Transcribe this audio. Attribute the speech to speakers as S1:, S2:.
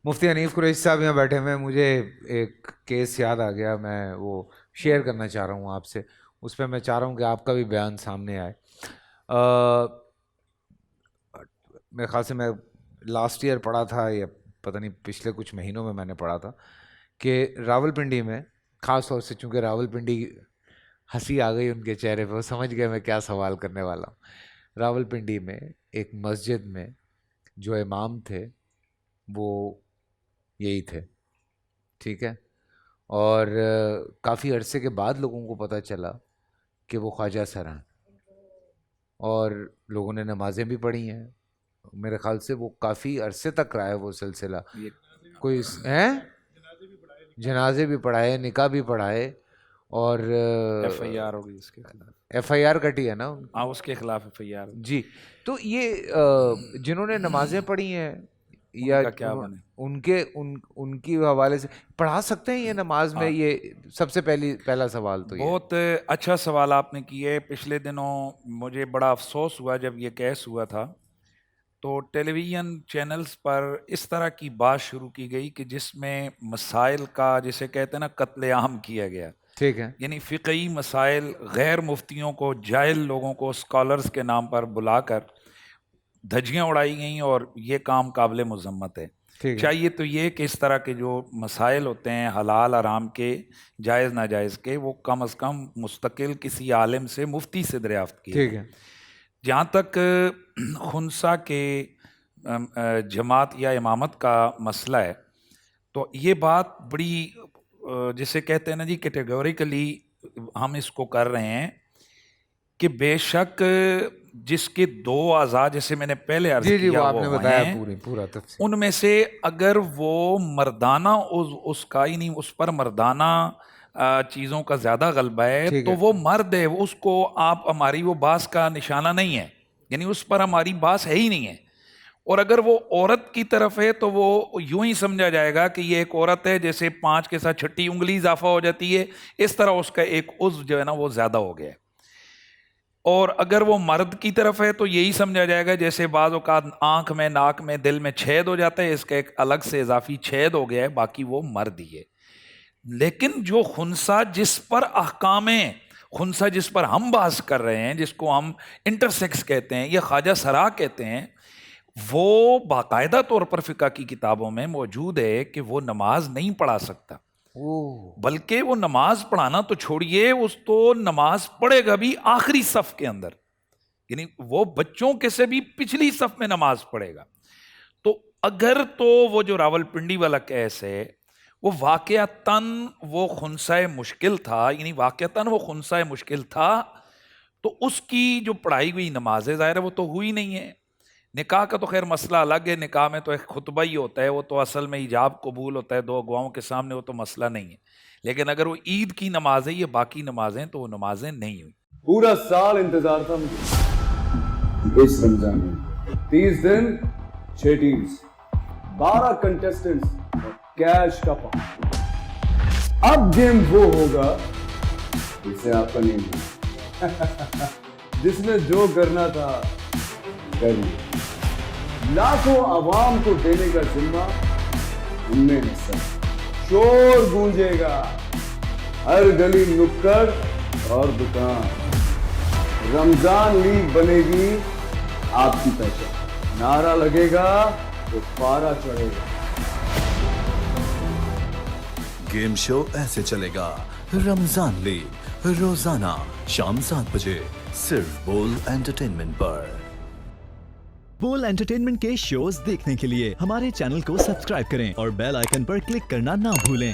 S1: مفتی حنیف قریشی صاحب یہاں بیٹھے ہوئے ہیں. مجھے ایک کیس یاد آ گیا, میں وہ شیئر کرنا چاہ رہا ہوں آپ سے. اس پہ میں چاہ رہا ہوں کہ آپ کا بھی بیان سامنے آئے. میرے خیال سے میں لاسٹ ایئر پڑھا تھا یا پتہ نہیں پچھلے کچھ مہینوں میں نے پڑھا تھا کہ راول پنڈی میں, خاص طور سے چونکہ راول پنڈی ہنسی آ گئی ان کے چہرے پہ, وہ سمجھ گئے میں کیا سوال کرنے والا ہوں. راول پنڈی میں ایک مسجد میں جو امام تھے وہ یہی تھے, ٹھیک ہے, اور کافی عرصے کے بعد لوگوں کو پتہ چلا کہ وہ خواجہ سر ہیں, اور لوگوں نے نمازیں بھی پڑھی ہیں. میرے خیال سے وہ کافی عرصے تک رہا ہے وہ سلسلہ. کوئی ہیں جنازے بھی پڑھائے, نکاح بھی پڑھائے, اور
S2: ایف آئی آر ہوگی اس کے خلاف,
S1: ایف آئی آر کٹی ہے نا,
S2: ہاں اس کے خلاف ایف آئی آر.
S1: جی. تو یہ جنہوں نے نمازیں پڑھی ہیں یا
S2: کیا بنے
S1: ان کی حوالے سے پڑھا سکتے ہیں یہ نماز میں, یہ سب سے پہلا سوال تو یہ.
S2: بہت اچھا سوال آپ نے کیے. پچھلے دنوں مجھے بڑا افسوس ہوا جب یہ کیس ہوا تھا, تو ٹیلی ویژن چینلز پر اس طرح کی بات شروع کی گئی کہ جس میں مسائل کا جسے کہتے ہیں نا قتل عام کیا گیا.
S1: ٹھیک ہے,
S2: یعنی فقہی مسائل غیر مفتیوں کو, جاہل لوگوں کو اسکالرز کے نام پر بلا کر دھجیاں اڑائی گئیں, اور یہ کام قابل مذمت ہے. چاہیے تو یہ کہ اس طرح کے جو مسائل ہوتے ہیں حلال حرام کے, جائز ناجائز کے, وہ کم از کم مستقل کسی عالم سے, مفتی سے دریافت کیے.
S1: ٹھیک ہے.
S2: جہاں تک خنثی کے جماعت یا امامت کا مسئلہ ہے, تو یہ بات بڑی جسے کہتے ہیں نا جی کیٹیگوریکلی ہم اس کو کر رہے ہیں کہ بے شک جس کے دو اعضاء, جیسے میں نے پہلے عرض کیا,
S1: آپ نے بتایا پورا تفصیل,
S2: ان میں سے اگر وہ مردانہ اس کا ہی نہیں, اس پر مردانہ چیزوں کا زیادہ غلبہ ہے تو وہ مرد ہے, اس کو آپ ہماری وہ باس کا نشانہ نہیں ہے, یعنی اس پر ہماری باس ہے ہی نہیں ہے. اور اگر وہ عورت کی طرف ہے تو وہ یوں ہی سمجھا جائے گا کہ یہ ایک عورت ہے, جیسے 5 کے ساتھ 6 انگلی اضافہ ہو جاتی ہے, اس طرح اس کا ایک عضو جو ہے نا وہ زیادہ ہو گیا ہے. اور اگر وہ مرد کی طرف ہے تو یہی سمجھا جائے گا جیسے بعض اوقات آنکھ میں, ناک میں, دل میں چھید ہو جاتا ہے, اس کا ایک الگ سے اضافی چھید ہو گیا ہے, باقی وہ مرد ہی ہے. لیکن جو خنثی جس پر احکام خنثی جس پر ہم بحث کر رہے ہیں, جس کو ہم انٹرسیکس کہتے ہیں یا خواجہ سرا کہتے ہیں, وہ باقاعدہ طور پر فقہ کی کتابوں میں موجود ہے کہ وہ نماز نہیں پڑھا سکتا. بلکہ وہ نماز پڑھانا تو چھوڑیے, اس تو نماز پڑھے گا بھی آخری صف کے اندر, یعنی وہ بچوں کے سے بھی پچھلی صف میں نماز پڑھے گا. تو اگر تو وہ جو راول پنڈی والا کیس ہے وہ واقعتاً وہ خنثی مشکل تھا, یعنی واقعتاً وہ خنثی مشکل تھا, تو اس کی جو پڑھائی ہوئی نماز ظاہر ہے وہ تو ہوئی نہیں ہے. نکاح کا تو خیر مسئلہ الگ ہے, نکاح میں تو ایک خطبہ ہی ہوتا ہے, وہ تو اصل میں ایجاب قبول ہوتا ہے 2 گواہوں کے سامنے, وہ تو مسئلہ نہیں ہے. لیکن اگر وہ عید کی نماز ہے یا باقی نمازیں, تو وہ نمازیں نہیں ہوئی.
S3: پورا سال انتظار تھا مجھے اس رمضان میں, 30 دن 6 ٹیمز, 12 کنٹیسٹنٹس, کیش کا پاؤں. اب گیم وہ ہوگا جسے آپ کا نہیں ہوگا, جس میں جو کرنا تھا کر لیا. لاکھوں عوام کو دینے کا ذمہ ان میں حصہ. شور گونجے گا ہر گلی نکڑ اور دکان. رمضان لیگ بنے گی آپ کی پہچان. نعرہ لگے گا تو پارا چڑھے گا.
S4: گیم شو ایسے چلے گا. رمضان لیگ روزانہ شام 7 بجے صرف بول انٹرٹینمنٹ پر.
S5: بول انٹرٹینمنٹ کے شوز دیکھنے کے لیے ہمارے چینل کو سبسکرائب کریں اور بیل آئیکن پر کلک کرنا نہ بھولیں.